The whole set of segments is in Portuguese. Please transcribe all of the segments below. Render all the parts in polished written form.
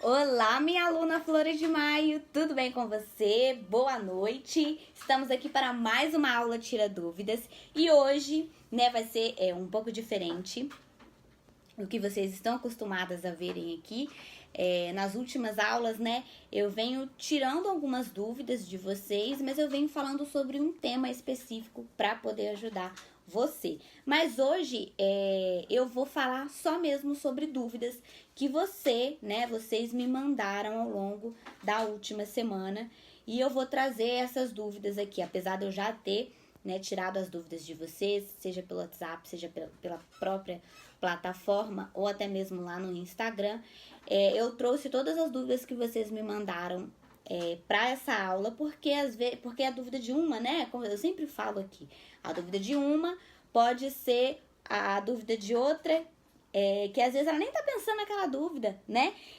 Olá, minha aluna Flores de Maio, tudo bem com você? Boa noite! Estamos aqui para mais uma aula Tira Dúvidas e hoje, vai ser um pouco diferente do que vocês estão acostumadas a verem aqui. Nas últimas aulas, eu venho tirando algumas dúvidas de vocês, mas eu venho falando sobre um tema específico para poder ajudar você. Mas hoje eu vou falar só mesmo sobre dúvidas que vocês me mandaram ao longo da última semana. E eu vou trazer essas dúvidas aqui, apesar de eu já ter tirado as dúvidas de vocês, seja pelo WhatsApp, seja pela própria plataforma ou até mesmo lá no Instagram. Eu trouxe todas as dúvidas que vocês me mandaram para essa aula, porque a dúvida de uma, como eu sempre falo aqui, a dúvida de uma pode ser a dúvida de outra, que às vezes ela nem tá pensando naquela dúvida,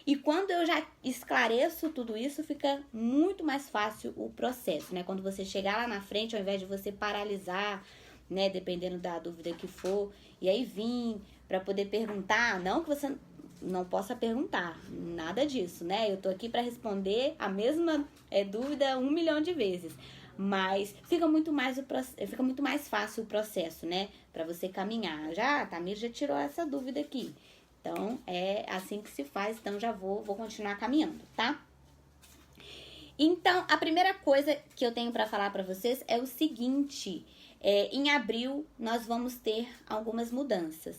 E quando eu já esclareço tudo isso, fica muito mais fácil o processo, Quando você chegar lá na frente, ao invés de você paralisar, dependendo da dúvida que for, e aí vir para poder perguntar, não que você não possa perguntar, nada disso, Eu tô aqui para responder a mesma dúvida 1 milhão de vezes, mas fica muito mais fácil o processo, para você caminhar. A Tamir já tirou essa dúvida aqui, então é assim que se faz, então já vou continuar caminhando, tá? Então, a primeira coisa que eu tenho para falar para vocês é o seguinte: em abril nós vamos ter algumas mudanças.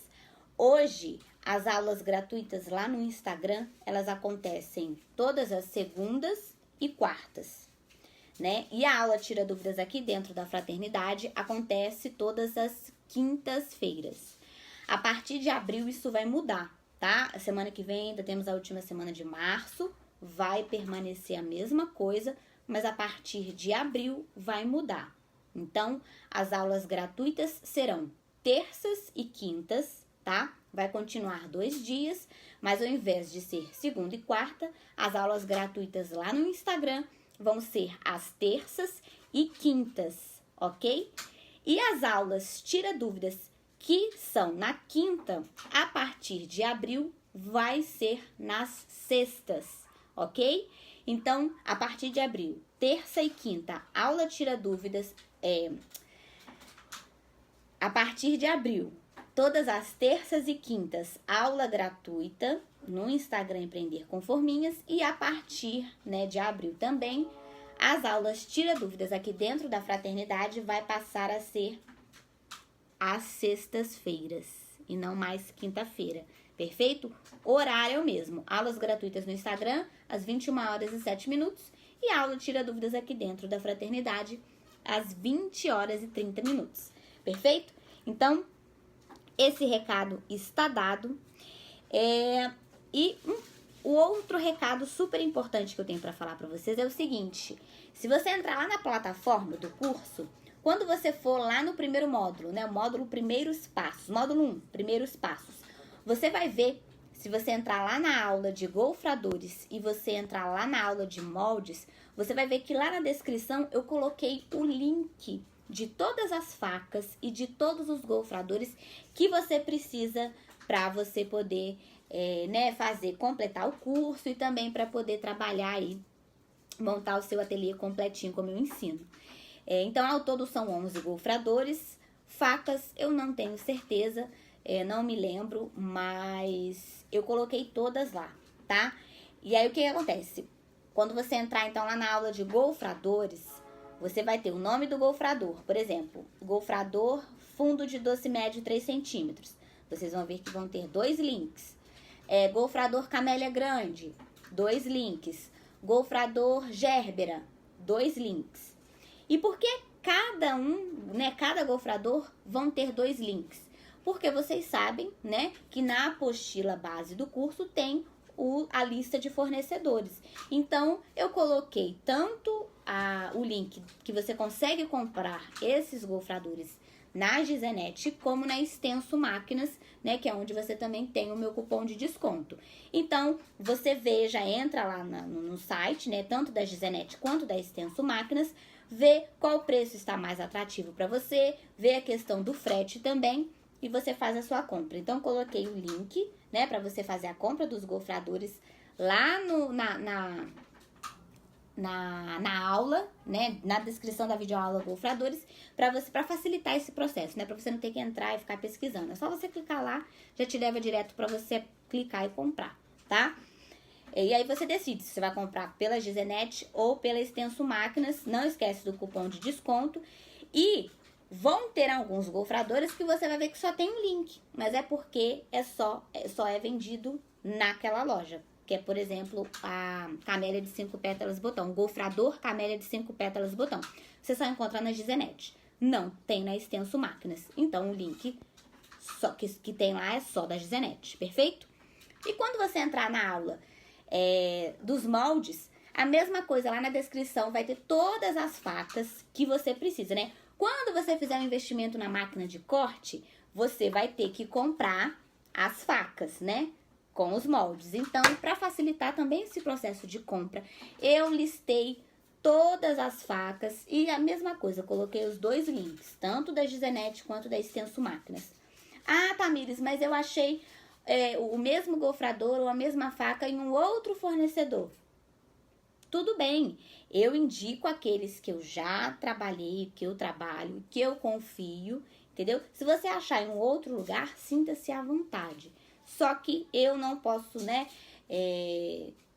Hoje, as aulas gratuitas lá no Instagram, elas acontecem todas as segundas e quartas, E a aula Tira Dúvidas aqui dentro da Fraternidade acontece todas as quintas-feiras. A partir de abril isso vai mudar, tá? A semana que vem ainda temos a última semana de março, vai permanecer a mesma coisa, mas a partir de abril vai mudar. Então, as aulas gratuitas serão terças e quintas, tá? Vai continuar 2 dias, mas ao invés de ser segunda e quarta, as aulas gratuitas lá no Instagram vão ser às terças e quintas, ok? E as aulas Tira Dúvidas, que são na quinta, a partir de abril, vai ser nas sextas, ok? Então, a partir de abril, terça e quinta, aula Tira Dúvidas, a partir de abril, todas as terças e quintas, aula gratuita no Instagram Empreender com Forminhas. E a partir de abril também, as aulas Tira Dúvidas aqui dentro da Fraternidade vai passar a ser às sextas-feiras e não mais quinta-feira. Perfeito? Horário é o mesmo. Aulas gratuitas no Instagram, às 21h07. E aula Tira Dúvidas aqui dentro da Fraternidade, às 20h30. Perfeito? Então, esse recado está dado. O outro recado super importante que eu tenho para falar para vocês é o seguinte: se você entrar lá na plataforma do curso, quando você for lá no primeiro módulo, o módulo Primeiros Passos, módulo 1, Primeiros Passos, você vai ver, se você entrar lá na aula de golfradores e você entrar lá na aula de moldes, você vai ver que lá na descrição eu coloquei o link de todas as facas e de todos os golfradores que você precisa para você poder completar o curso e também para poder trabalhar aí, montar o seu ateliê completinho como eu ensino. Então, ao todo são 11 golfradores. Facas eu não tenho certeza, não me lembro, mas eu coloquei todas lá, tá? E aí o que acontece? Quando você entrar então lá na aula de golfradores, você vai ter o nome do golfrador, por exemplo, golfrador fundo de doce médio 3 centímetros. Vocês vão ver que vão ter 2 links. Golfrador camélia grande, 2 links. Golfrador gérbera, 2 links. E por que cada golfrador vão ter 2 links? Porque vocês sabem, que na apostila base do curso tem a lista de fornecedores. Então, eu coloquei tanto o link que você consegue comprar esses golfradores na Gizenete, como na Extenso Máquinas, que é onde você também tem o meu cupom de desconto. Então, você já entra lá no site, tanto da Gizenete quanto da Extenso Máquinas, vê qual preço está mais atrativo para você, vê a questão do frete também, e você faz a sua compra. Então, coloquei o link, né, para você fazer a compra dos gofradores lá na aula, né, na descrição da videoaula Gofradores, para facilitar esse processo, né, para você não ter que entrar e ficar pesquisando. É só você clicar lá, já te leva direto para você clicar e comprar, tá? E aí você decide se você vai comprar pela Gizenet ou pela Extenso Máquinas. Não esquece do cupom de desconto. E vão ter alguns gofradores que você vai ver que só tem um link, mas é porque só é vendido naquela loja. Que é, por exemplo, a camélia de 5 pétalas botão. Gofrador camélia de 5 pétalas botão. Você só encontra na Gizenet. Não tem na Extenso Máquinas. Então, o link só que tem lá é só da Gizenet. Perfeito? E quando você entrar na aula dos moldes, a mesma coisa. Lá na descrição vai ter todas as facas que você precisa, né? Quando você fizer um investimento na máquina de corte, você vai ter que comprar as facas, né? Com os moldes. Então, para facilitar também esse processo de compra, eu listei todas as facas e a mesma coisa, coloquei os dois links, tanto da Gizenet quanto da Extenso Máquinas. Ah, Tamires, mas eu achei o mesmo gofrador ou a mesma faca em um outro fornecedor. Tudo bem, eu indico aqueles que eu já trabalhei, que eu trabalho, que eu confio, entendeu? Se você achar em um outro lugar, sinta-se à vontade. Só que eu não posso, né,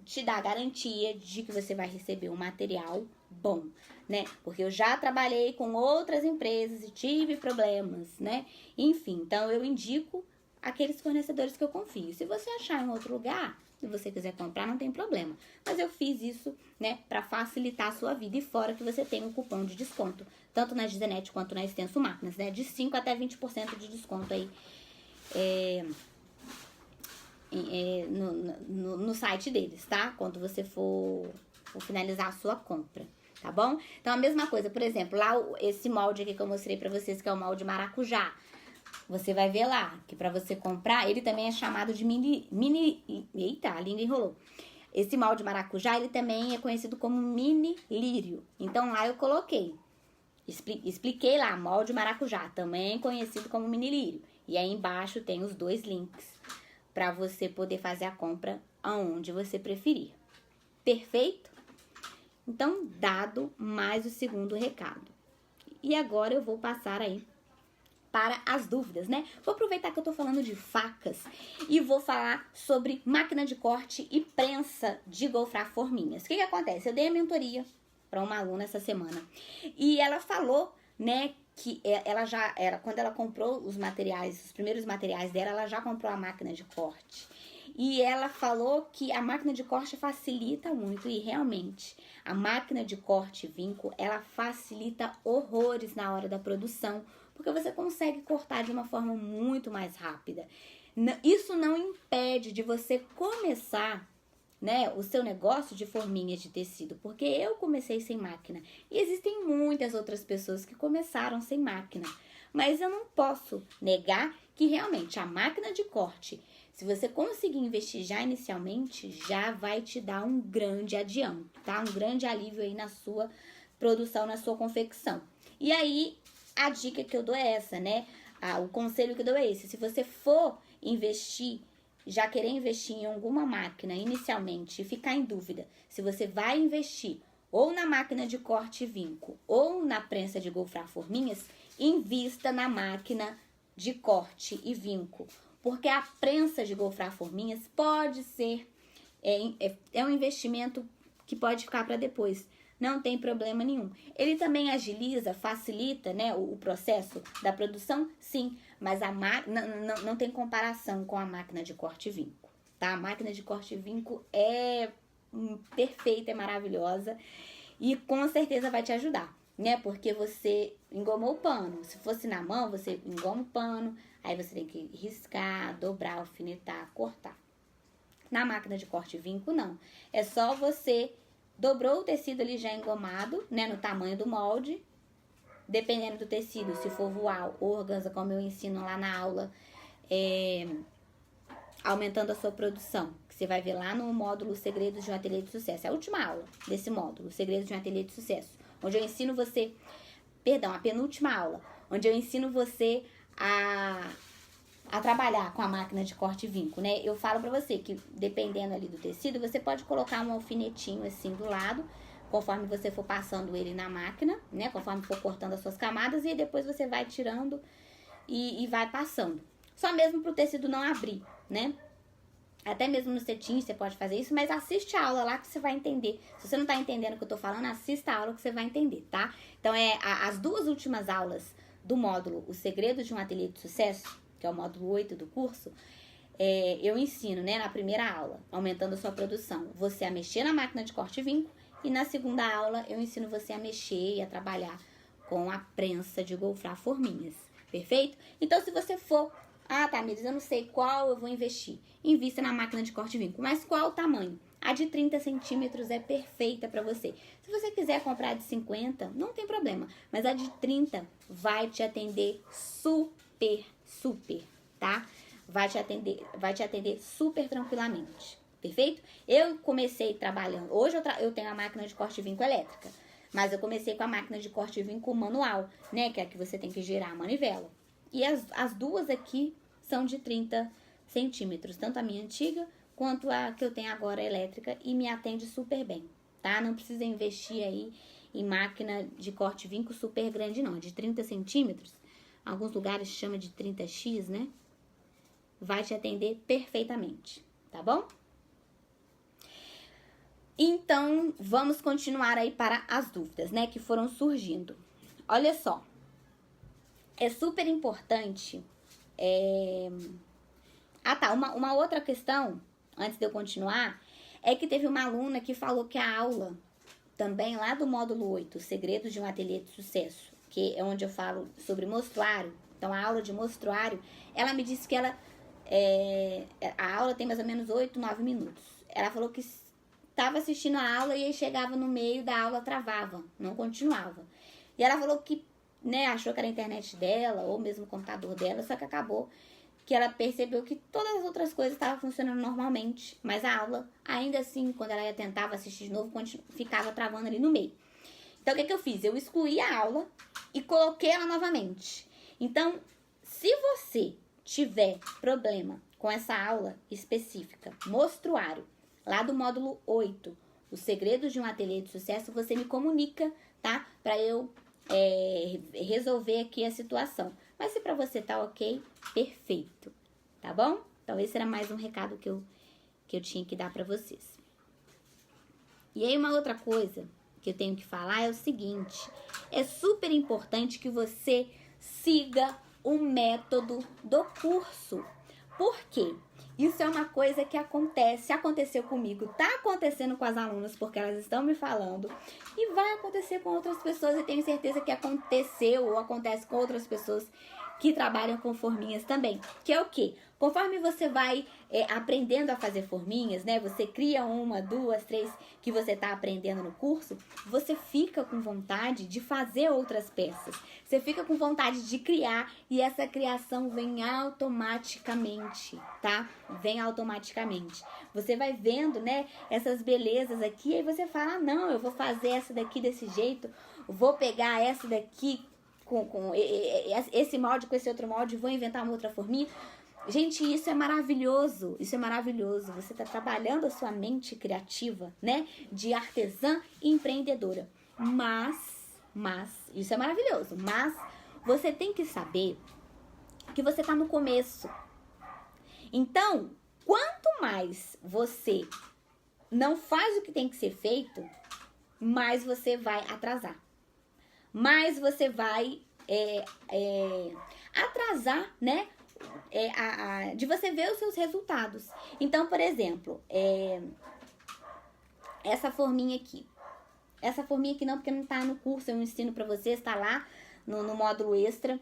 te dar garantia de que você vai receber um material bom, né? Porque eu já trabalhei com outras empresas e tive problemas, né? Enfim, então eu indico aqueles fornecedores que eu confio. Se você achar em outro lugar, se você quiser comprar, não tem problema. Mas eu fiz isso, né, para facilitar a sua vida. E fora que você tem um cupom de desconto, tanto na Gizenet quanto na Extenso Máquinas, né? De 5 até 20% de desconto aí no site deles, tá? Quando você for finalizar a sua compra, tá bom? Então, a mesma coisa, por exemplo, lá esse molde aqui que eu mostrei pra vocês, que é o molde maracujá. Você vai ver lá, que pra você comprar, ele também é chamado de eita, a língua enrolou. Esse molde maracujá, ele também é conhecido como mini lírio. Então, lá eu coloquei, expliquei lá, molde maracujá, também conhecido como mini lírio. E aí embaixo tem os dois links para você poder fazer a compra aonde você preferir. Perfeito? Então, dado mais o segundo recado. E agora eu vou passar aí para as dúvidas, né? Vou aproveitar que eu tô falando de facas e vou falar sobre máquina de corte e prensa de gofrar forminhas. O que acontece? Eu dei a mentoria para uma aluna essa semana e ela falou, né, que ela já era, quando ela comprou os materiais, os primeiros materiais dela, ela já comprou a máquina de corte. E ela falou que a máquina de corte facilita muito, e realmente, a máquina de corte vinco, ela facilita horrores na hora da produção, porque você consegue cortar de uma forma muito mais rápida. Isso não impede de você começar, né, o seu negócio de forminhas de tecido, porque eu comecei sem máquina e existem muitas outras pessoas que começaram sem máquina, mas eu não posso negar que realmente a máquina de corte, se você conseguir investir já inicialmente, já vai te dar um grande adianto, tá? Um grande alívio aí na sua produção, na sua confecção. E aí, a dica que eu dou é essa, né? O conselho que eu dou é esse. Se você for investir, já querer investir em alguma máquina inicialmente e ficar em dúvida se você vai investir ou na máquina de corte vinco ou na prensa de gofrar forminhas, invista na máquina de corte e vinco. Porque a prensa de gofrar forminhas pode ser, um investimento que pode ficar para depois. Não tem problema nenhum. Ele também agiliza, facilita, né, o processo da produção, sim, mas não tem comparação com a máquina de corte vinco, tá? A máquina de corte vinco é perfeita, é maravilhosa e com certeza vai te ajudar, né? Porque você engomou o pano. Se fosse na mão, você engoma o pano, aí você tem que riscar, dobrar, alfinetar, cortar. Na máquina de corte vinco, não. É só você dobrou o tecido ali já engomado, né, no tamanho do molde. Dependendo do tecido, se for voal ou organza, como eu ensino lá na aula, aumentando a sua produção, que você vai ver lá no módulo Segredos de um Ateliê de Sucesso. É a última aula desse módulo, Segredos de um Ateliê de Sucesso, onde eu ensino você, a penúltima aula, onde eu ensino você a a trabalhar com a máquina de corte e vinco, né? Eu falo pra você que, dependendo ali do tecido, você pode colocar um alfinetinho assim do lado, conforme você for passando ele na máquina, né? Conforme for cortando as suas camadas, e depois você vai tirando e vai passando. Só mesmo pro tecido não abrir, né? Até mesmo no cetim você pode fazer isso, mas assiste a aula lá que você vai entender. Se você não tá entendendo o que eu tô falando, assista a aula que você vai entender, tá? Então, as duas últimas aulas do módulo O Segredo de um Ateliê de Sucesso, que é o módulo 8 do curso, eu ensino, né, na primeira aula, aumentando a sua produção, você a mexer na máquina de corte e vinco, e na segunda aula eu ensino você a mexer e a trabalhar com a prensa de golfrar forminhas, perfeito? Então, se você for... Ah, Tamires, eu não sei qual eu vou investir. Invista na máquina de corte e vinco. Mas qual o tamanho? A de 30 centímetros é perfeita para você. Se você quiser comprar de 50, não tem problema. Mas a de 30 vai te atender super, tá? Vai te atender super tranquilamente. Perfeito? Eu comecei trabalhando... Hoje eu tenho a máquina de corte e vinco elétrica. Mas eu comecei com a máquina de corte e vinco manual, né? Que é a que você tem que girar a manivela. E as duas aqui são de 30 centímetros, tanto a minha antiga quanto a que eu tenho agora elétrica, e me atende super bem, tá? Não precisa investir aí em máquina de corte e vinco super grande não, de 30 centímetros, alguns lugares chama de 30x, né? Vai te atender perfeitamente, tá bom? Então, vamos continuar aí para as dúvidas, né, que foram surgindo. Olha só. É super importante... uma outra questão, antes de eu continuar, é que teve uma aluna que falou que a aula, também lá do módulo 8, Segredos de um Ateliê de Sucesso, que é onde eu falo sobre mostruário, então a aula de mostruário, ela me disse que a aula tem mais ou menos 8, 9 minutos. Ela falou que estava assistindo a aula e aí chegava no meio da aula, travava, não continuava. E ela falou que, né, achou que era a internet dela, ou mesmo o computador dela, só que acabou que ela percebeu que todas as outras coisas estavam funcionando normalmente, mas a aula, ainda assim, quando ela tentava assistir de novo, ficava travando ali no meio. Então, o que eu fiz? Eu excluí a aula e coloquei ela novamente. Então, se você tiver problema com essa aula específica, mostruário, lá do módulo 8, Os Segredos de um Ateliê de Sucesso, você me comunica, tá? Pra eu resolver aqui a situação. Mas se pra você tá ok, perfeito, tá bom? Então esse era mais um recado que eu tinha que dar pra vocês. E aí uma outra coisa que eu tenho que falar é o seguinte, é super importante que você siga o método do curso. Por quê? Isso é uma coisa que aconteceu comigo, tá acontecendo com as alunas, porque elas estão me falando, e vai acontecer com outras pessoas, e tenho certeza que aconteceu ou acontece com outras pessoas que trabalham com forminhas também. Que é o quê? Conforme você vai aprendendo a fazer forminhas, né? Você cria 1, 2, 3 que você tá aprendendo no curso, você fica com vontade de fazer outras peças. Você fica com vontade de criar e essa criação vem automaticamente, tá? Vem automaticamente. Você vai vendo, né, essas belezas aqui, aí você fala, ah, não, eu vou fazer essa daqui desse jeito, vou pegar essa daqui com esse molde, com esse outro molde, vou inventar uma outra forminha. Gente, isso é maravilhoso, isso é maravilhoso. Você está trabalhando a sua mente criativa, né, de artesã e empreendedora. Mas, isso é maravilhoso, mas você tem que saber que você está no começo. Então, quanto mais você não faz o que tem que ser feito, mais você vai atrasar. Mais você vai atrasar, né? De você ver os seus resultados. Então, por exemplo, essa forminha aqui. Essa forminha aqui não, porque não tá no curso, eu ensino pra vocês, tá lá no módulo extra.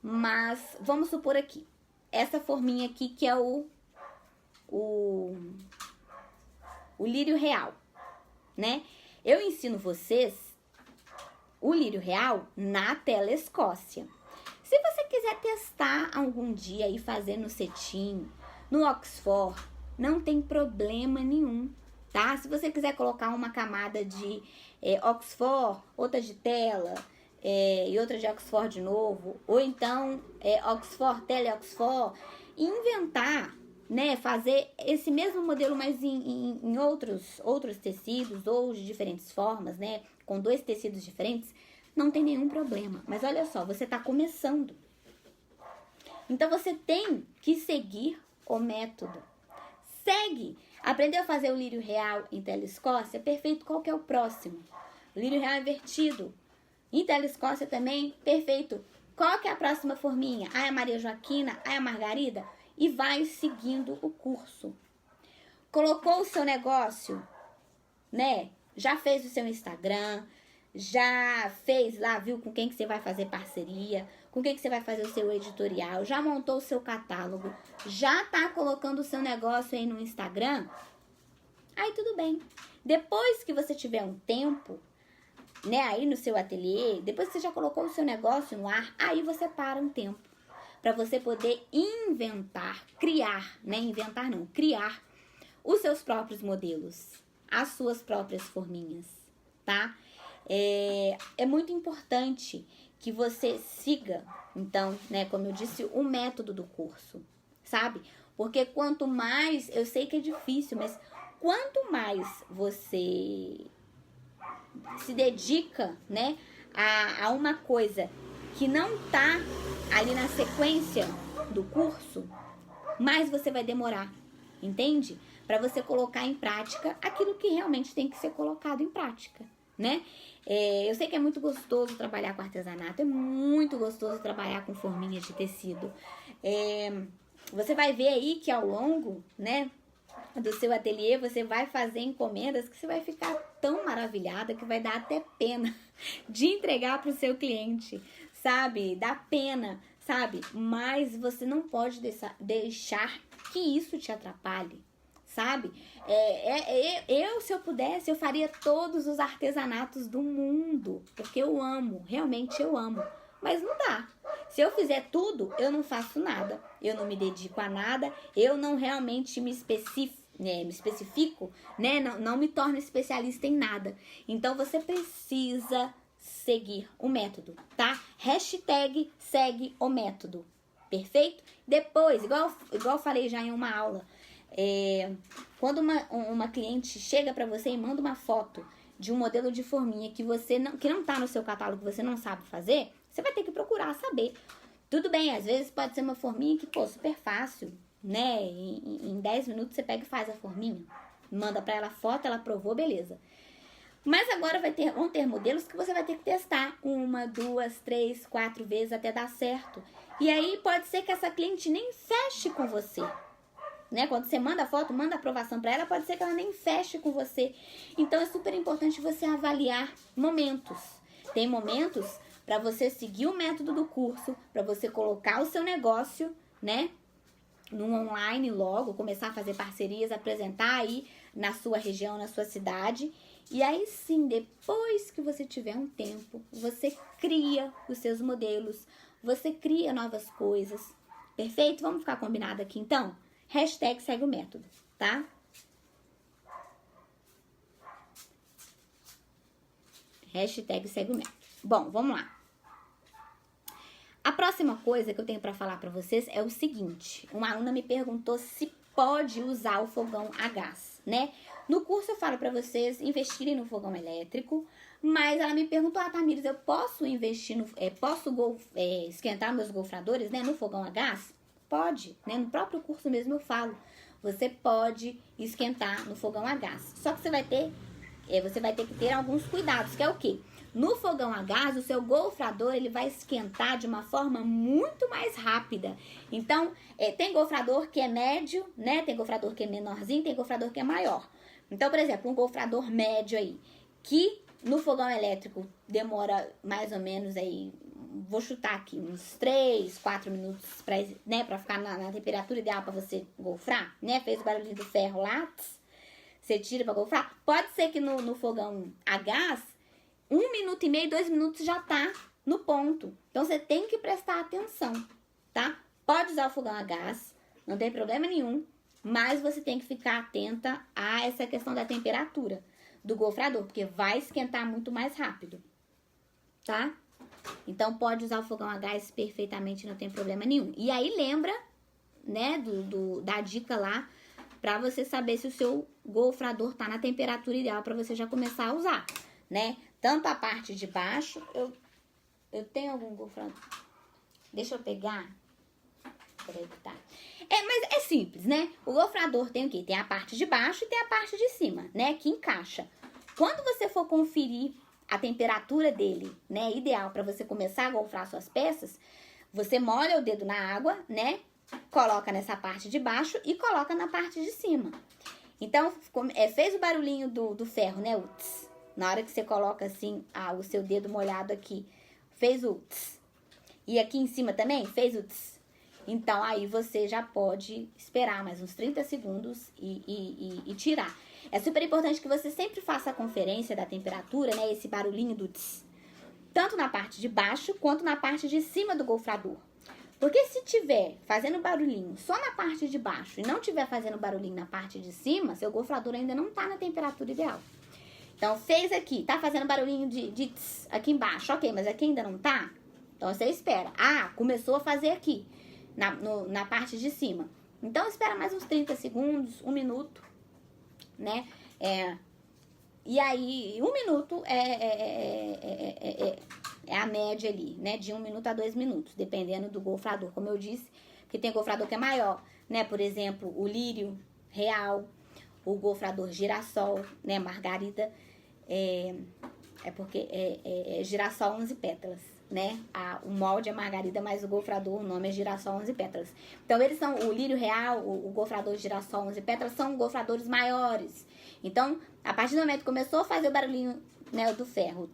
Mas, vamos supor aqui. Essa forminha aqui que é o lírio real, né? Eu ensino vocês o lírio real na tela Escócia. Se você quiser testar algum dia e fazer no cetim, no Oxford, não tem problema nenhum, tá? Se você quiser colocar uma camada de Oxford, outra de tela e outra de Oxford de novo, ou então Oxford, tela Oxford, inventar, né, fazer esse mesmo modelo, mas em outros tecidos ou de diferentes formas, né, com 2 tecidos diferentes, não tem nenhum problema. Mas olha só, você está começando. Então, você tem que seguir o método. Segue. Aprendeu a fazer o lírio real em telescócia? Perfeito. Qual que é o próximo? O lírio real invertido. Em telescócia também? Perfeito. Qual que é a próxima forminha? Ah, é a Maria Joaquina? Ah, é a Margarida? E vai seguindo o curso. Colocou o seu negócio, né? Já fez o seu Instagram, já fez lá, viu com quem que você vai fazer parceria, com quem que você vai fazer o seu editorial, já montou o seu catálogo, já tá colocando o seu negócio aí no Instagram, aí tudo bem. Depois que você tiver um tempo, né, aí no seu ateliê, depois que você já colocou o seu negócio no ar, aí você para um tempo para você poder inventar, criar, né, inventar não, criar os seus próprios modelos, as suas próprias forminhas, tá? É muito importante que você siga, então, né, como eu disse, o método do curso, sabe? Porque quanto mais, eu sei que é difícil, mas quanto mais você se dedica, né, a uma coisa que não tá ali na sequência do curso, mais você vai demorar, entende? Para você colocar em prática aquilo que realmente tem que ser colocado em prática, né? Eu sei que é muito gostoso trabalhar com artesanato, é muito gostoso trabalhar com forminhas de tecido. Você vai ver aí que ao longo, né, do seu ateliê, você vai fazer encomendas que você vai ficar tão maravilhada que vai dar até pena de entregar para o seu cliente, sabe? Dá pena, sabe? Mas você não pode deixar que isso te atrapalhe, sabe? Se eu pudesse, eu faria todos os artesanatos do mundo, porque eu amo, realmente eu amo. Mas não dá. Se eu fizer tudo, eu não faço nada. Eu não me dedico a nada. Eu não realmente me especifico, né? Não me torno especialista em nada. Então, você precisa seguir o método, tá? Hashtag segue o método. Perfeito? Depois, igual eu falei já em uma aula, quando uma cliente chega pra você e manda uma foto de um modelo de forminha que não tá no seu catálogo, que você não sabe fazer, você vai ter que procurar saber. Tudo bem, às vezes pode ser uma forminha que, pô, super fácil, né? Em 10 minutos você pega e faz a forminha. Manda pra ela a foto, ela aprovou, beleza. Mas agora vão ter modelos que você vai ter que testar 1, 2, 3, 4 vezes até dar certo. E aí pode ser que essa cliente nem feche com você, né? Quando você manda a foto, manda a aprovação para ela, pode ser que ela nem feche com você. Então é super importante você avaliar momentos. Tem momentos para você seguir o método do curso, para você colocar o seu negócio, né, no online logo, começar a fazer parcerias, apresentar aí na sua região, na sua cidade. E aí sim, depois que você tiver um tempo, você cria os seus modelos, você cria novas coisas. Perfeito? Vamos ficar combinado aqui então? Hashtag segue o método, tá? Hashtag segue o método. Bom, vamos lá. A próxima coisa que eu tenho para falar para vocês é o seguinte. Uma aluna me perguntou se pode usar o fogão a gás, né? No curso eu falo para vocês investirem no fogão elétrico, mas ela me perguntou, Tamires, eu posso investir esquentar meus golfradores, né, no fogão a gás? Pode, né? No próprio curso mesmo eu falo. Você pode esquentar no fogão a gás. Só que você vai ter que ter alguns cuidados, que é o quê? No fogão a gás, o seu golfrador ele vai esquentar de uma forma muito mais rápida. Então, tem golfrador que é médio, né? Tem golfrador que é menorzinho, tem golfrador que é maior. Então, por exemplo, um golfrador médio aí, que no fogão elétrico demora mais ou menos aí, vou chutar aqui, uns 3, 4 minutos pra ficar na temperatura ideal pra você golfrar, né? Fez o barulhinho do ferro lá, você tira pra golfrar. Pode ser que no fogão a gás, 1 minuto e meio, 2 minutos já tá no ponto. Então, você tem que prestar atenção, tá? Pode usar o fogão a gás, não tem problema nenhum, mas você tem que ficar atenta a essa questão da temperatura do golfrador, porque vai esquentar muito mais rápido, tá? Então, pode usar o fogão a gás perfeitamente, não tem problema nenhum. E aí, lembra, né, da dica lá, pra você saber se o seu golfrador tá na temperatura ideal pra você já começar a usar, né? Tanto a parte de baixo, eu tenho algum golfrador? Deixa eu pegar. Peraí que tá. Mas é simples, né? O golfrador tem o quê? Tem a parte de baixo e tem a parte de cima, né? Que encaixa. Quando você for conferir a temperatura dele, né? Ideal para você começar a golfrar suas peças, você molha o dedo na água, né? Coloca nessa parte de baixo e coloca na parte de cima. Então, fez o barulhinho do ferro, né? O tss. Na hora que você coloca assim o seu dedo molhado aqui, fez o tss. E aqui em cima também fez o tss. Então, aí você já pode esperar mais uns 30 segundos e tirar. É super importante que você sempre faça a conferência da temperatura, né? Esse barulhinho do tss. Tanto na parte de baixo quanto na parte de cima do golfrador. Porque se tiver fazendo barulhinho só na parte de baixo e não tiver fazendo barulhinho na parte de cima, seu golfrador ainda não tá na temperatura ideal. Então, fez aqui, tá fazendo barulhinho de tss aqui embaixo. Ok, mas aqui ainda não tá? Então, você espera. Começou a fazer aqui, na parte de cima. Então, espera mais uns 30 segundos, 1 minuto, né? E aí, 1 minuto é a média ali, né? De 1 minuto a 2 minutos, dependendo do golfrador, como eu disse. Porque tem golfrador que é maior, né? Por exemplo, o lírio real, o golfrador girassol, né? Margarida, porque é girassol 11 pétalas, né? O molde é margarida, mas o golfrador, o nome é girassol 11 pétalas. Então, eles são, o lírio real, o golfrador girassol 11 pétalas, são golfradores maiores. Então, a partir do momento que começou a fazer o barulhinho, né, do ferro,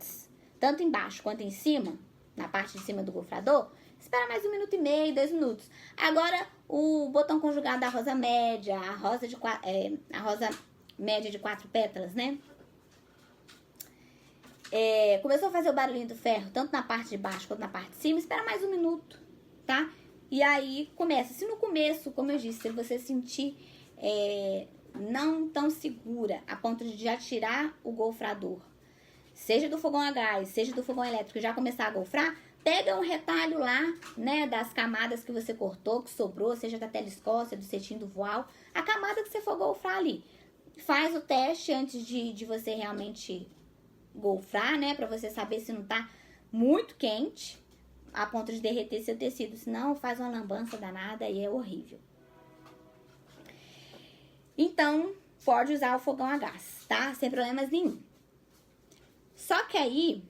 tanto embaixo quanto em cima, na parte de cima do golfrador, espera mais 1 minuto e meio, 2 minutos. Agora, o botão conjugado da rosa média, a rosa média de 4 pétalas, né? Começou a fazer o barulhinho do ferro, tanto na parte de baixo quanto na parte de cima, espera mais 1 minuto, tá? E aí, começa. Se no começo, como eu disse, se você sentir não tão segura, a ponto de já tirar o golfrador, seja do fogão a gás, seja do fogão elétrico, já começar a golfrar, pega um retalho lá, né, das camadas que você cortou, que sobrou, seja da telescócia, do cetim do voal, a camada que você for golfrar ali. Faz o teste antes de você realmente golfrar, né, pra você saber se não tá muito quente, a ponto de derreter seu tecido, senão faz uma lambança danada e é horrível. Então, pode usar o fogão a gás, tá? Sem problemas nenhum. Só que aí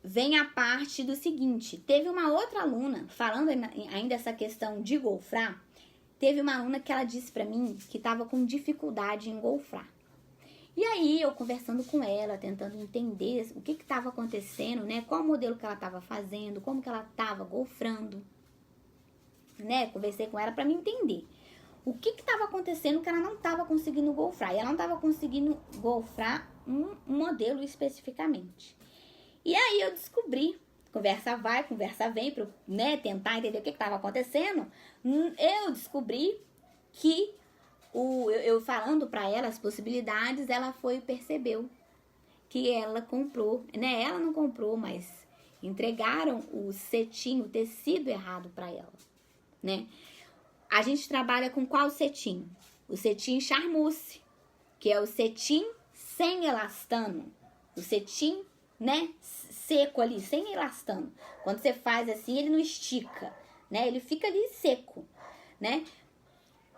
vem a parte do seguinte, teve uma outra aluna, falando ainda essa questão de golfrar, teve uma aluna que ela disse pra mim que tava com dificuldade em golfrar. E aí, eu conversando com ela, tentando entender o que estava acontecendo, né? Qual modelo que ela estava fazendo, como que ela estava golfrando, né? Conversei com ela para me entender o que estava acontecendo que ela não estava conseguindo golfrar. E ela não estava conseguindo golfrar um modelo especificamente. E aí, eu descobri, conversa vai, conversa vem, para tentar entender o que estava acontecendo. Eu descobri que eu falando para ela as possibilidades, ela foi e percebeu que ela comprou, né? Ela não comprou, mas entregaram o cetim, o tecido errado para ela, né? A gente trabalha com qual cetim? O cetim charmousse, que é o cetim sem elastano. O cetim, né, seco ali, sem elastano. Quando você faz assim, ele não estica, né? Ele fica ali seco, né?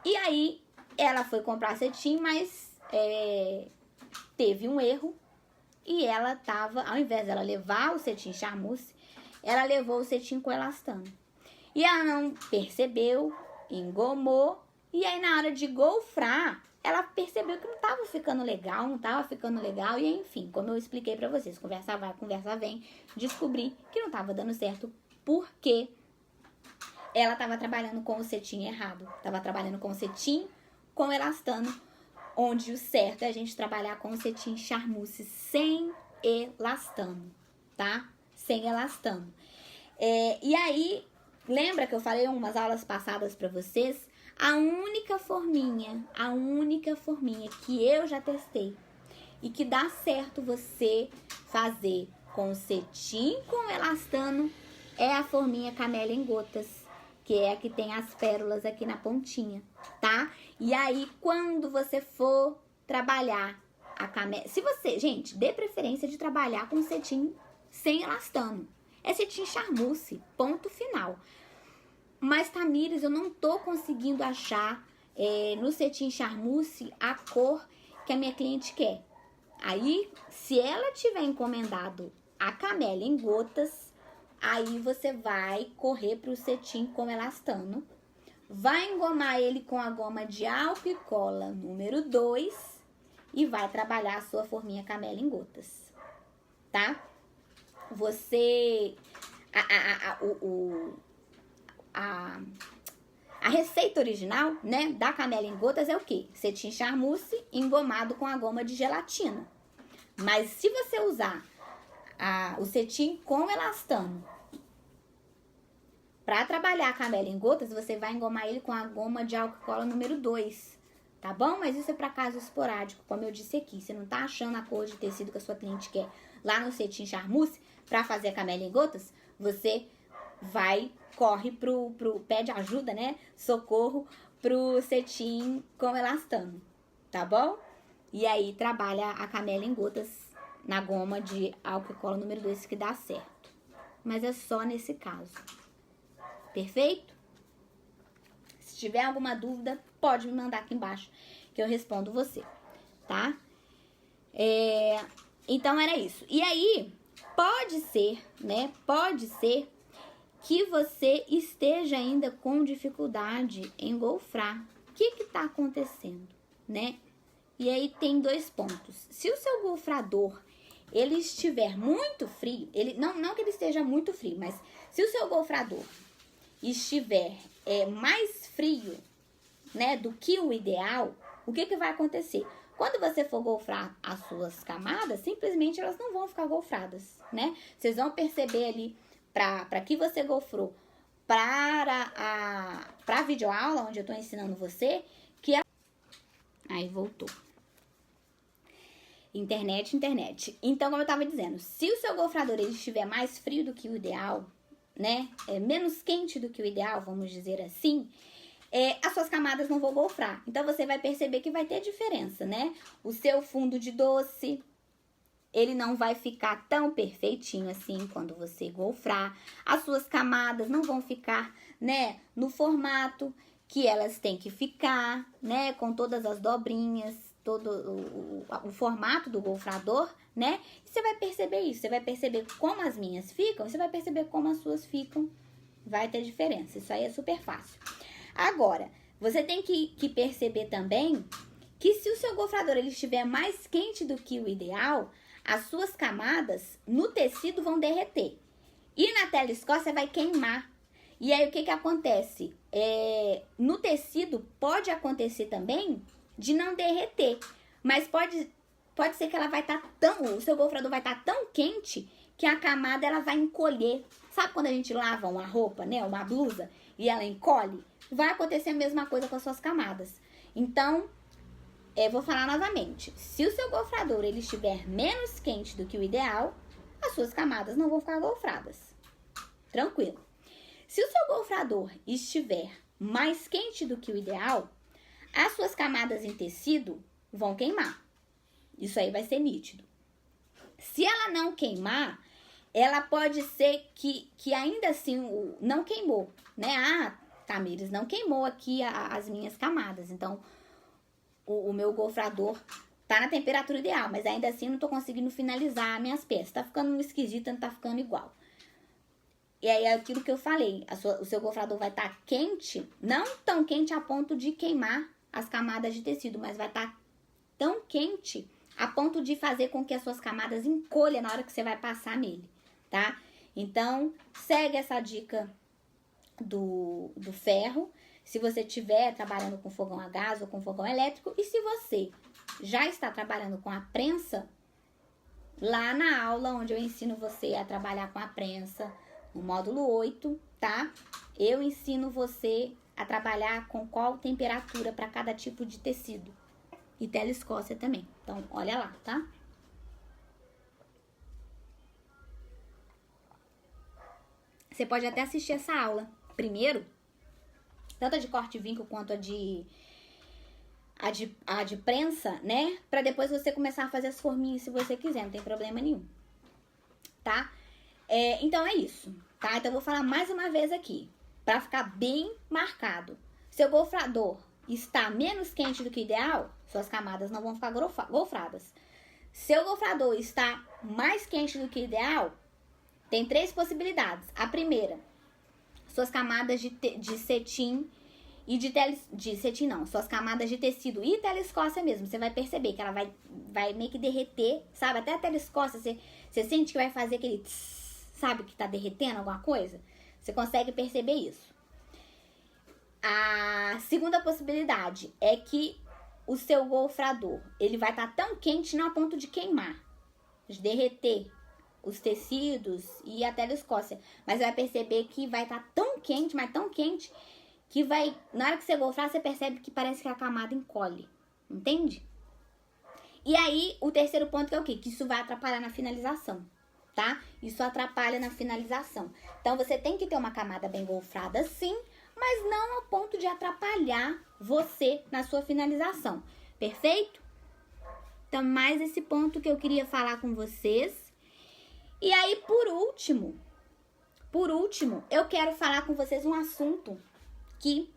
E aí, ela foi comprar cetim, mas teve um erro. E ela tava, ao invés dela levar o cetim charmousse, ela levou o cetim com elastano. E ela não percebeu, engomou. E aí, na hora de golfrar, ela percebeu que não tava ficando legal, E enfim, como eu expliquei pra vocês, conversa vai, conversa vem, descobri que não tava dando certo porque ela tava trabalhando com o cetim errado. Tava trabalhando com o cetim com elastano, onde o certo é a gente trabalhar com o cetim charmousse sem elastano, tá? Sem elastano. E aí, lembra que eu falei umas aulas passadas pra vocês? A única forminha que eu já testei e que dá certo você fazer com cetim com elastano é a forminha camélia em gotas, que é a que tem as pérolas aqui na pontinha, tá? E aí, quando você for trabalhar a camélia... Se você, gente, dê preferência de trabalhar com cetim sem elastano. É cetim charmousse, ponto final. Mas, Tamires, eu não tô conseguindo achar no cetim charmousse a cor que a minha cliente quer. Aí, se ela tiver encomendado a camélia em gotas, aí você vai correr pro cetim com elastano, vai engomar ele com a goma de álcool e cola número 2 e vai trabalhar a sua forminha camélia em gotas, tá? Você... A receita original, né, da camélia em gotas é o quê? Cetim charmousse engomado com a goma de gelatina. Mas se você usar o cetim com elastano para trabalhar a camélia em gotas, você vai engomar ele com a goma de álcool e cola número 2, tá bom? Mas isso é para caso esporádico, como eu disse aqui. Você não tá achando a cor de tecido que a sua cliente quer lá no cetim charmousse para fazer a camélia em gotas, você corre pede ajuda, né? Socorro pro cetim com elastano, tá bom? E aí trabalha a camélia em gotas na goma de álcool e cola número 2 que dá certo. Mas é só nesse caso. Perfeito? Se tiver alguma dúvida, pode me mandar aqui embaixo que eu respondo você, tá? Então era isso. E aí, pode ser, né? Pode ser que você esteja ainda com dificuldade em golfrar. O que tá acontecendo, né? E aí tem 2 pontos. Se o seu golfrador ele estiver muito frio, não que ele esteja muito frio, mas se o seu golfrador estiver mais frio, né, do que o ideal, o que vai acontecer? Quando você for golfrar as suas camadas, simplesmente elas não vão ficar golfradas, né? Vocês vão perceber ali, para que você golfrou para a videoaula, onde eu tô ensinando você, que Aí voltou. Internet. Então, como eu tava dizendo, se o seu golfrador ele estiver mais frio do que o ideal, né? Menos quente do que o ideal, vamos dizer assim, as suas camadas não vão golfrar. Então, você vai perceber que vai ter diferença, né? O seu fundo de doce, ele não vai ficar tão perfeitinho assim quando você golfrar. As suas camadas não vão ficar, né, no formato que elas têm que ficar, né, com todas as dobrinhas, todo o formato do golfrador, né? E você vai perceber isso, você vai perceber como as minhas ficam, você vai perceber como as suas ficam, vai ter diferença, isso aí é super fácil. Agora, você tem que perceber também que se o seu golfrador ele estiver mais quente do que o ideal, as suas camadas no tecido vão derreter. E na tela escócia vai queimar. E aí, o que acontece? No tecido, pode acontecer também de não derreter. Mas pode ser que ela vai estar o seu golfrador vai estar tão quente que a camada ela vai encolher. Sabe quando a gente lava uma roupa, né? Uma blusa, e ela encolhe? Vai acontecer a mesma coisa com as suas camadas. Então, vou falar novamente. Se o seu golfrador ele estiver menos quente do que o ideal, as suas camadas não vão ficar golfradas. Tranquilo. Se o seu golfrador estiver mais quente do que o ideal, as suas camadas em tecido vão queimar. Isso aí vai ser nítido. Se ela não queimar, ela pode ser que ainda assim não queimou, né? Tamires, não queimou aqui as minhas camadas. Então, o meu golfrador tá na temperatura ideal, mas ainda assim não tô conseguindo finalizar minhas peças. Tá ficando esquisito, não tá ficando igual. E aí é aquilo que eu falei, o seu golfrador vai estar quente, não tão quente a ponto de queimar as camadas de tecido, mas vai estar tão quente a ponto de fazer com que as suas camadas encolham na hora que você vai passar nele, tá? Então, segue essa dica do ferro, se você estiver trabalhando com fogão a gás ou com fogão elétrico, e se você já está trabalhando com a prensa, lá na aula onde eu ensino você a trabalhar com a prensa, no módulo 8, tá? Eu ensino você a trabalhar com qual temperatura para cada tipo de tecido. E tela escócia também. Então, olha lá, tá? Você pode até assistir essa aula primeiro, tanto a de corte e vinco quanto a de prensa, né? Pra depois você começar a fazer as forminhas se você quiser, não tem problema nenhum, tá? Então é isso, tá? Então eu vou falar mais uma vez aqui, pra ficar bem marcado. Seu gofrador está menos quente do que o ideal, suas camadas não vão ficar gofradas. Seu gofrador está mais quente do que o ideal, tem 3 possibilidades. A primeira, suas camadas de cetim e suas camadas de tecido e telescócia mesmo. Você vai perceber que ela vai meio que derreter, sabe? Até a telescócia, você sente que vai fazer aquele tss, sabe? Que tá derretendo alguma coisa. Você consegue perceber isso. A segunda possibilidade é que o seu gofrador, ele vai estar tão quente não a ponto de queimar, de derreter os tecidos e a telescócia. Mas você vai perceber que vai estar tão quente, mas tão quente, que vai, na hora que você gofrar, você percebe que parece que a camada encolhe. Entende? E aí, o terceiro ponto que é o quê? Que isso vai atrapalhar na finalização, tá? Isso atrapalha na finalização. Então, você tem que ter uma camada bem gofrada, sim, mas não ao ponto de atrapalhar você na sua finalização. Perfeito? Então, mais esse ponto que eu queria falar com vocês. E aí, por último, eu quero falar com vocês um assunto que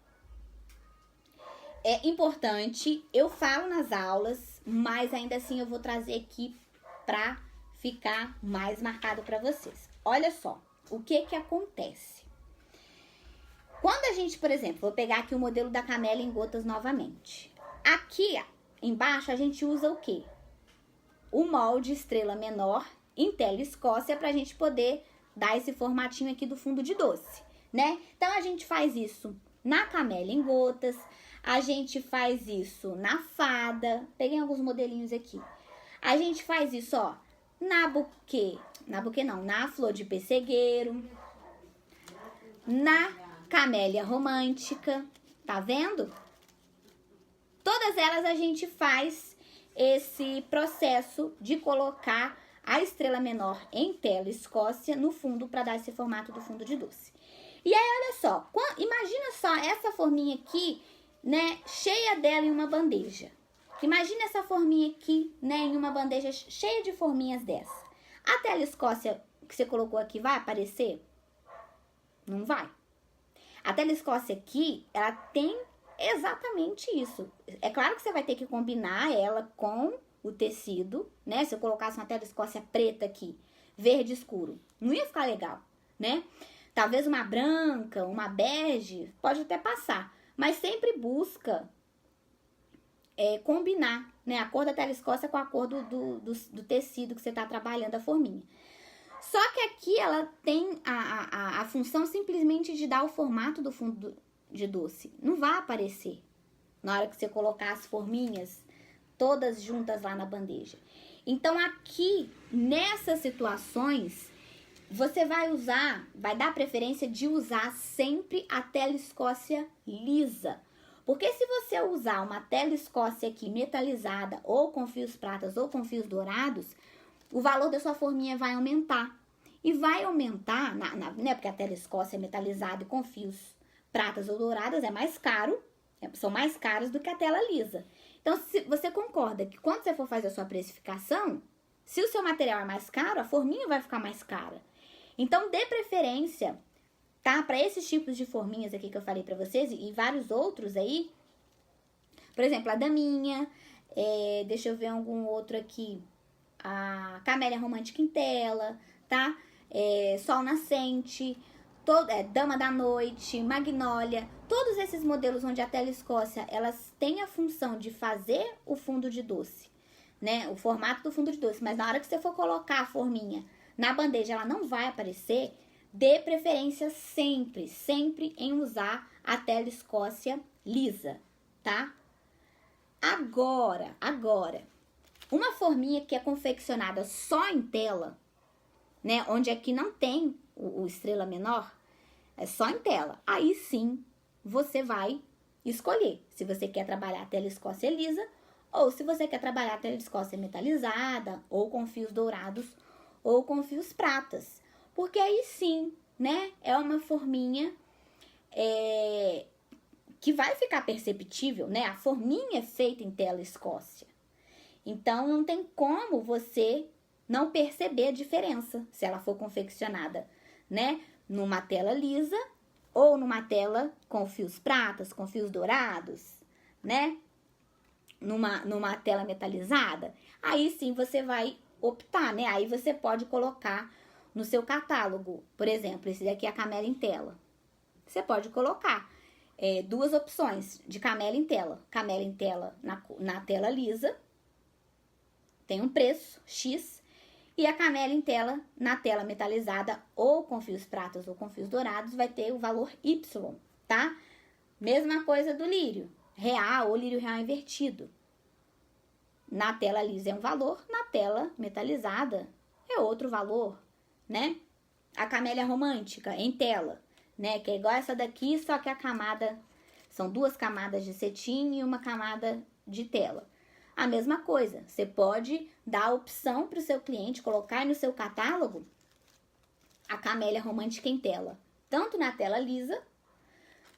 é importante. Eu falo nas aulas, mas ainda assim eu vou trazer aqui pra ficar mais marcado pra vocês. Olha só, o que acontece? Quando a gente, por exemplo, vou pegar aqui o modelo da Camélia em gotas novamente. Aqui embaixo a gente usa o quê? O molde estrela menor em tela Escócia pra gente poder dar esse formatinho aqui do fundo de doce, né? Então a gente faz isso na Camélia em gotas, a gente faz isso na fada, peguei alguns modelinhos aqui. A gente faz isso, ó, na flor de pessegueiro, na Camélia romântica, tá vendo? Todas elas a gente faz esse processo de colocar a estrela menor em tela Escócia no fundo para dar esse formato do fundo de doce. E aí, olha só, imagina só essa forminha aqui, né, cheia dela em uma bandeja. Imagina essa forminha aqui, né, em uma bandeja cheia de forminhas dessa. A tela Escócia que você colocou aqui vai aparecer? Não vai. A tela Escócia aqui, ela tem exatamente isso. É claro que você vai ter que combinar ela com o tecido, né? Se eu colocasse uma tela Escócia preta aqui, verde escuro, não ia ficar legal, né? Talvez uma branca, uma bege, pode até passar. Mas sempre busca combinar, né? A cor da tela Escócia com a cor do tecido que você está trabalhando a forminha. Só que aqui ela tem a função simplesmente de dar o formato do fundo de doce. Não vai aparecer na hora que você colocar as forminhas todas juntas lá na bandeja. Então aqui, nessas situações, você vai dar preferência de usar sempre a tela Escócia lisa. Porque se você usar uma tela Escócia aqui metalizada, ou com fios pratas, ou com fios dourados, o valor da sua forminha vai aumentar. E vai aumentar, né? Porque a tela Escócia é metalizada e com fios pratas ou douradas é mais caro, são mais caros do que a tela lisa. Então, se você concorda que quando você for fazer a sua precificação, se o seu material é mais caro, a forminha vai ficar mais cara. Então, dê preferência, tá? Para esses tipos de forminhas aqui que eu falei pra vocês e vários outros aí. Por exemplo, a daminha, deixa eu ver algum outro aqui. A Camélia romântica em tela, tá? Sol nascente, dama da noite, magnólia. Todos esses modelos onde a tela Escócia, elas têm a função de fazer o fundo de doce, né? O formato do fundo de doce. Mas na hora que você for colocar a forminha na bandeja, ela não vai aparecer. Dê preferência sempre em usar a tela Escócia lisa, tá? Agora, uma forminha que é confeccionada só em tela, né? Onde aqui não tem o estrela menor, é só em tela. Aí sim, você vai escolher se você quer trabalhar a tela Escócia lisa ou se você quer trabalhar a tela Escócia metalizada ou com fios dourados ou com fios pratas. Porque aí sim, né? É uma forminha que vai ficar perceptível, né? A forminha é feita em tela Escócia. Então, não tem como você não perceber a diferença se ela for confeccionada, né? Numa tela lisa ou numa tela com fios pratas, com fios dourados, né? Numa tela metalizada. Aí sim você vai optar, né? Aí você pode colocar no seu catálogo, por exemplo, esse daqui é a camela em tela. Você pode colocar duas opções de camela em tela. Camela em tela na tela lisa, tem um preço X, e a camela em tela na tela metalizada ou com fios pratas ou com fios dourados vai ter o valor Y, tá? Mesma coisa do lírio real ou lírio real invertido. Na tela lisa é um valor, na tela metalizada é outro valor, né? A camélia romântica em tela, né? Que é igual essa daqui, só que a camada, são duas camadas de cetim e uma camada de tela. A mesma coisa, você pode dar a opção para o seu cliente colocar no seu catálogo a camélia romântica em tela, tanto na tela lisa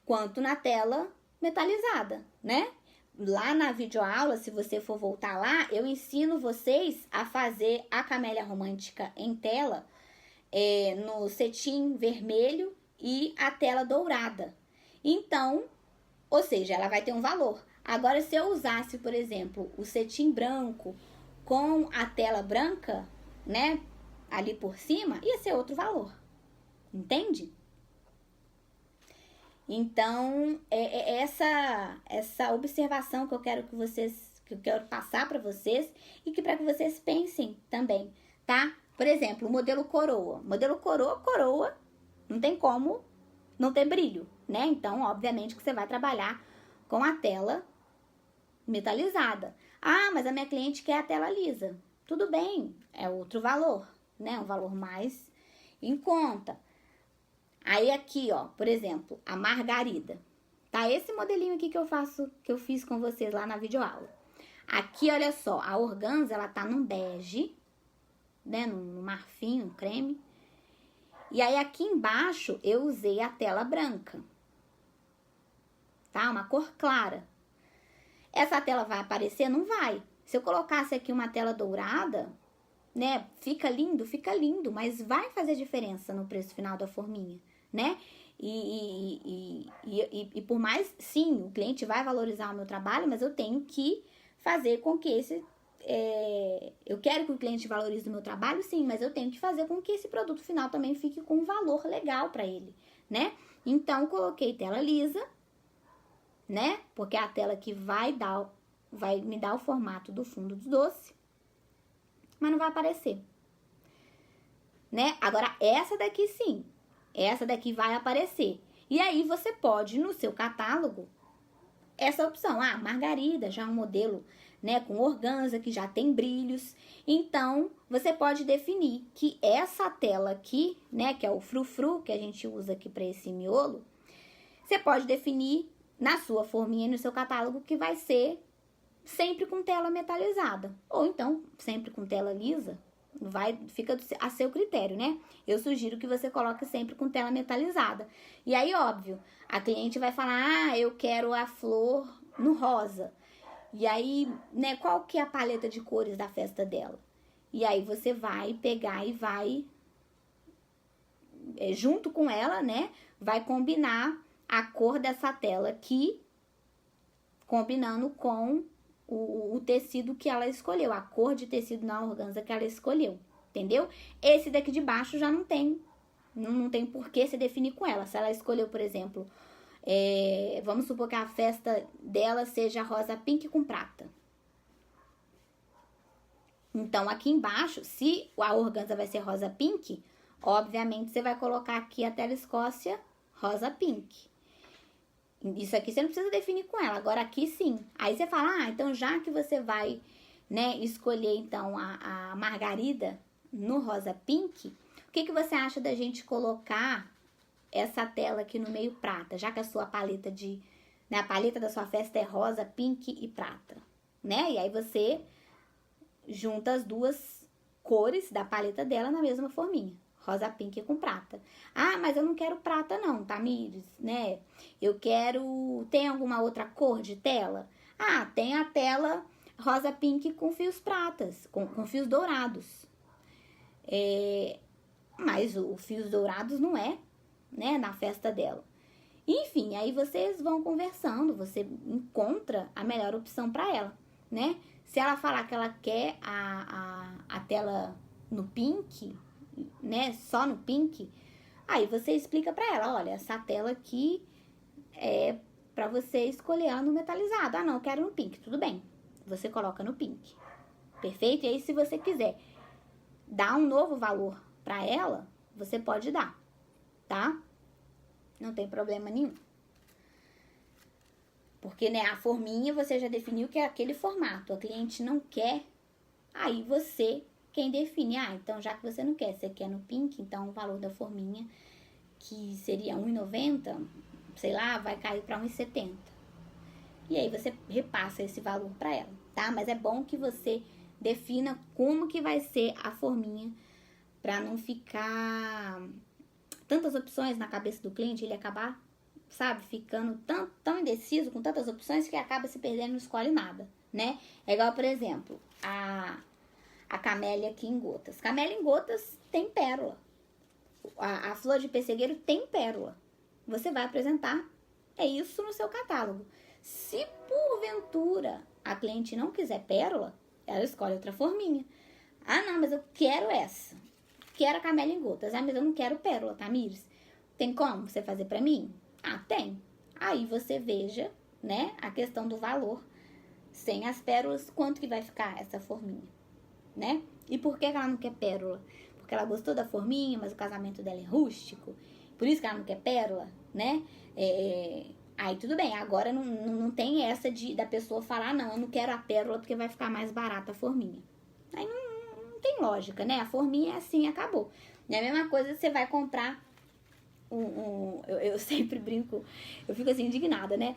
quanto na tela metalizada, né? Lá na videoaula, se você for voltar lá, eu ensino vocês a fazer a camélia romântica em tela no cetim vermelho e a tela dourada. Então, ou seja, ela vai ter um valor. Agora, se eu usasse, por exemplo, o cetim branco com a tela branca, né, ali por cima, ia ser outro valor. Entende? Então, é essa observação que eu quero que eu quero passar para vocês e que para que vocês pensem também, tá? Por exemplo, o modelo coroa. Modelo coroa, não tem como não ter brilho, né? Então, obviamente que você vai trabalhar com a tela metalizada. Ah, mas a minha cliente quer a tela lisa. Tudo bem, é outro valor, né? Um valor mais em conta. Aí aqui, ó, por exemplo, a margarida. Tá esse modelinho aqui que eu fiz com vocês lá na videoaula. Aqui, olha só, a organza, ela tá num bege, né, no marfim, um creme. E aí aqui embaixo eu usei a tela branca. Tá? Uma cor clara. Essa tela vai aparecer? Não vai. Se eu colocasse aqui uma tela dourada, né, fica lindo, mas vai fazer diferença no preço final da forminha, né? E por mais, sim, o cliente vai valorizar o meu trabalho, mas eu tenho que fazer com que eu quero que o cliente valorize o meu trabalho, sim, mas eu tenho que fazer com que esse produto final também fique com um valor legal para ele, né? Então, coloquei tela lisa, né? Porque é a tela que vai me dar o formato do fundo do doce, mas não vai aparecer, né? Agora, essa daqui sim, essa daqui vai aparecer. E aí, você pode, no seu catálogo, essa opção, margarida, já é um modelo, né, com organza, que já tem brilhos. Então, você pode definir que essa tela aqui, né, que é o frufru, que a gente usa aqui para esse miolo, você pode definir na sua forminha, no seu catálogo, que vai ser sempre com tela metalizada. Ou então, sempre com tela lisa, fica a seu critério, né? Eu sugiro que você coloque sempre com tela metalizada. E aí, óbvio, a cliente vai falar, eu quero a flor no rosa. E aí, né, qual que é a paleta de cores da festa dela? E aí, você vai pegar e vai, junto com ela, né, vai combinar a cor dessa tela aqui, combinando com o tecido que ela escolheu, a cor de tecido na organza que ela escolheu, entendeu? Esse daqui de baixo já não tem por que se definir com ela. Se ela escolheu, por exemplo, vamos supor que a festa dela seja rosa pink com prata. Então, aqui embaixo, se a organza vai ser rosa pink, obviamente você vai colocar aqui a tela Escócia rosa pink. Isso aqui você não precisa definir com ela, agora aqui sim. Aí você fala, então já que você vai, né, escolher então a margarida no rosa pink, o que você acha da gente colocar essa tela aqui no meio prata, já que a sua paleta né, a paleta da sua festa é rosa, pink e prata, né? E aí você junta as duas cores da paleta dela na mesma forminha, rosa pink com prata. Ah, mas eu não quero prata não, Tamires, né? Eu quero... Tem alguma outra cor de tela? Ah, tem a tela rosa pink com fios pratas, com fios dourados. Mas o fios dourados não é, né, na festa dela. Enfim, aí vocês vão conversando, você encontra a melhor opção para ela, né? Se ela falar que ela quer a tela no pink, né, só no pink, aí você explica para ela, olha, essa tela aqui é para você escolher ela no metalizado. Ah, não, eu quero no pink, tudo bem. Você coloca no pink, perfeito? E aí, se você quiser dar um novo valor para ela, você pode dar, tá? Não tem problema nenhum. Porque, né, a forminha você já definiu que é aquele formato. A cliente não quer, aí você quem define. Ah, então já que você não quer, você quer no pink, então o valor da forminha, que seria R$1,90, sei lá, vai cair para R$1,70. E aí você repassa esse valor para ela, tá? Mas é bom que você defina como que vai ser a forminha, para não ficar tantas opções na cabeça do cliente, ele acabar, sabe, ficando tão indeciso com tantas opções que acaba se perdendo e não escolhe nada, né? É igual, por exemplo, a camélia aqui em gotas. Camélia em gotas tem pérola. A flor de pessegueiro tem pérola. Você vai apresentar isso no seu catálogo. Se porventura a cliente não quiser pérola, ela escolhe outra forminha. Ah, não, mas eu quero essa. Quero a camélia em gotas. Ah, mas eu não quero pérola, Tamires. Tem como você fazer pra mim? Ah, tem. Aí você veja, né, a questão do valor. Sem as pérolas, quanto que vai ficar essa forminha, né? E por que ela não quer pérola? Porque ela gostou da forminha, mas o casamento dela é rústico. Por isso que ela não quer pérola, né? Aí tudo bem, agora não tem essa da pessoa falar, não, eu não quero a pérola porque vai ficar mais barata a forminha. Aí não tem lógica, né? A forminha é assim, acabou. É a mesma coisa, você vai comprar eu sempre brinco, eu fico assim indignada, né?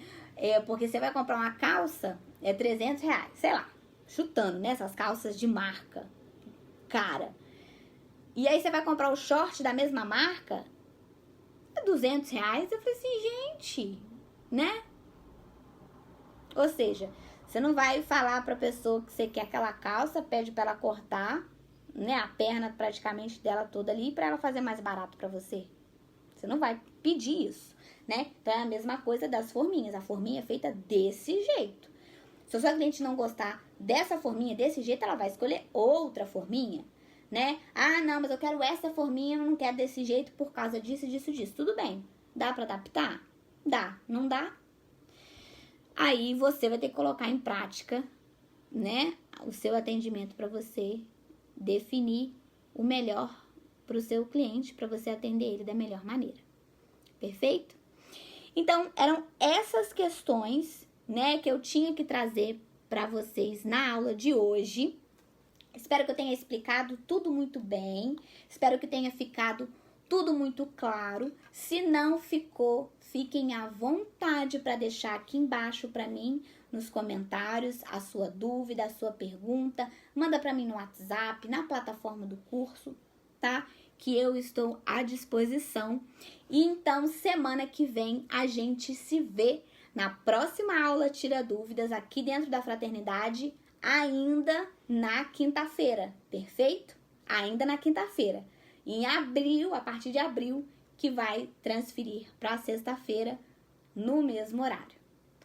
Porque você vai comprar uma calça, R$300, sei lá, chutando, né? Essas calças de marca, cara. E aí você vai comprar o short da mesma marca, R$200. Eu falei assim, gente, né? Ou seja, você não vai falar pra pessoa que você quer aquela calça, pede pra ela cortar, né, a perna praticamente dela toda ali, pra ela fazer mais barato pra você. Você não vai pedir isso, né? Então é a mesma coisa das forminhas. A forminha é feita desse jeito. Se a sua cliente não gostar dessa forminha desse jeito, ela vai escolher outra forminha, né? Ah, não, mas eu quero essa forminha, eu não quero desse jeito por causa disso, disso, disso. Tudo bem. Dá pra adaptar? Dá. Não dá? Aí você vai ter que colocar em prática, né, o seu atendimento para você definir o melhor para o seu cliente, para você atender ele da melhor maneira. Perfeito? Então, eram essas questões, né, que eu tinha que trazer para vocês na aula de hoje. Espero que eu tenha explicado tudo muito bem. Espero que tenha ficado tudo muito claro. Se não ficou, fiquem à vontade para deixar aqui embaixo para mim nos comentários a sua dúvida, a sua pergunta. Manda para mim no WhatsApp, na plataforma do curso, tá? Que eu estou à disposição. E então, semana que vem, a gente se vê na próxima aula Tira Dúvidas aqui dentro da Fraternidade, ainda na quinta-feira, perfeito? Ainda na quinta-feira. Em abril, a partir de abril, que vai transferir para sexta-feira no mesmo horário,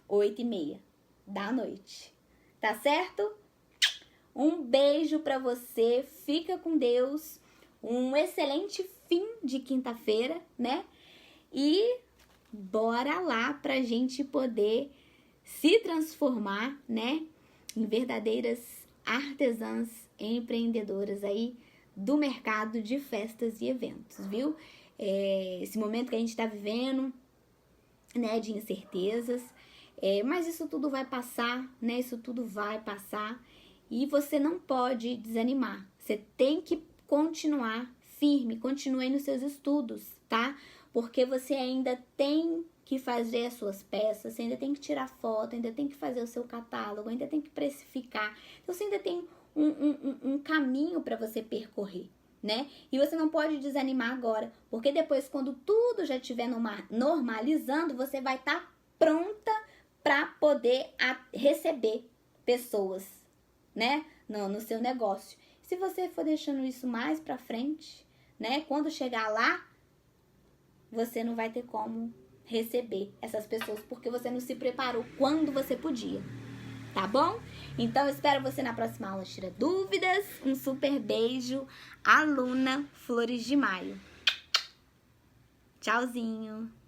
8h30 da noite. Tá certo? Um beijo para você, fica com Deus, um excelente fim de quinta-feira, né? E bora lá pra gente poder se transformar, né, em verdadeiras artesãs empreendedoras aí do mercado de festas e eventos, viu? Esse momento que a gente tá vivendo, né, de incertezas, mas isso tudo vai passar, né? Isso tudo vai passar e você não pode desanimar. Você tem que continuar firme, continue aí nos seus estudos, tá? Porque você ainda tem que fazer as suas peças, você ainda tem que tirar foto, ainda tem que fazer o seu catálogo, ainda tem que precificar. Então, você ainda tem um caminho para você percorrer, né? E você não pode desanimar agora, porque depois, quando tudo já estiver normalizando, você vai estar pronta para poder receber pessoas, né? No seu negócio. Se você for deixando isso mais para frente, né? Quando chegar lá, você não vai ter como receber essas pessoas, porque você não se preparou quando você podia. Tá bom? Então, eu espero você na próxima aula. Tira dúvidas. Um super beijo. Aluna Flores de Maio. Tchauzinho.